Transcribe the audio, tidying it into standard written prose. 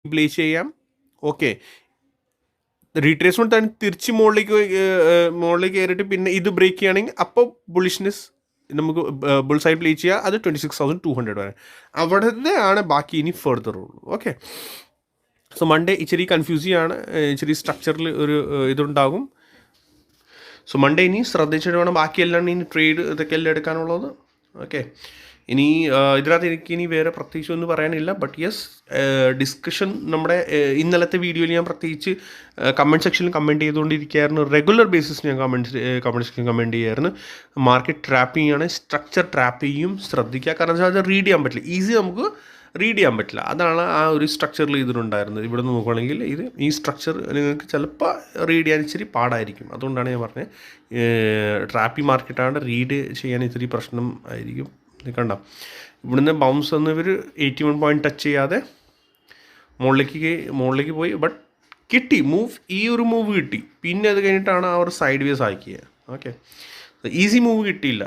Play ചെയ്യാം. Okay, retracement തന്നെ തിരിച്ച് മുകളിലേക്ക് കയറിയിട്ട് പിന്നെ ഇത് ബ്രേക്ക് ചെയ്യുകയാണെങ്കിൽ അപ്പോൾ ബുള്ളിഷ്നെസ് നമുക്ക് ബുൾ സൈഡ് പ്ലേ ചെയ്യുക. അത് 26,200 വരെ. അവിടെ ആണ് ബാക്കി ഇനി ഫെർദർ ഉള്ളൂ. ഓക്കെ, സോ മൺഡേ ഇച്ചിരി കൺഫ്യൂസിങ് ആണ്, ഇച്ചിരി സ്ട്രക്ചറിൽ ഒരു ഇതുണ്ടാകും. സോ മൺഡേ ഇനി ശ്രദ്ധിച്ചിട്ട് വേണം ബാക്കിയെല്ലാം ഇനി ട്രേഡ് ഇതൊക്കെ എല്ലാം എടുക്കാനുള്ളത്. ഓക്കെ, ഇനി ഇതിനകത്ത് എനിക്ക് ഇനി വേറെ പ്രത്യേകിച്ച് ഒന്നും പറയാനില്ല. ബട്ട് യെസ്, ഡിസ്കഷൻ നമ്മുടെ ഇന്നലത്തെ വീഡിയോയിൽ ഞാൻ പ്രത്യേകിച്ച് കമൻറ്റ് സെക്ഷനിൽ കമൻറ്റ് ചെയ്തുകൊണ്ടിരിക്കുകയായിരുന്നു. റെഗുലർ ബേസിസ് ഞാൻ കമൻറ്റ് സെക്ഷനിൽ കമൻറ്റ് ചെയ്യുമായിരുന്നു. മാർക്കറ്റ് ട്രാപ്പിംഗ് ആണ്, സ്ട്രക്ചർ ട്രാപ്പ് ചെയ്യും, ശ്രദ്ധിക്കുക. കാരണം വെച്ചാൽ അത് റീഡ് ചെയ്യാൻ പറ്റില്ല, ഈസി നമുക്ക് റീഡ് ചെയ്യാൻ പറ്റില്ല. അതാണ് ആ ഒരു സ്ട്രക്ചറിൽ ഇതിലുണ്ടായിരുന്നത്. ഇവിടെ നിന്ന് നോക്കുകയാണെങ്കിൽ ഈ സ്ട്രക്ചർ നിങ്ങൾക്ക് ചിലപ്പോൾ റീഡ് ചെയ്യാൻ ഇച്ചിരി പാടായിരിക്കും. അതുകൊണ്ടാണ് ഞാൻ പറഞ്ഞത് ട്രാപ്പി മാർക്കറ്റാണ്, റീഡ് ചെയ്യാൻ ഇച്ചിരി പ്രശ്നം ആയിരിക്കും. കണ്ട ഇവിടുന്ന് ബൗൺസ് വന്ന് ഇവർ 81 പോയിൻറ്റ് ടച്ച് ചെയ്യാതെ മുകളിലേക്ക് പോയി. ബട്ട് കിട്ടി മൂവ്, ഈ ഒരു മൂവ് കിട്ടി. പിന്നെ അത് കഴിഞ്ഞിട്ടാണ് ആ ഒരു സൈഡ് വേസ് ആക്കിയത്. ഓക്കെ, ഈസി മൂവ് കിട്ടിയില്ല.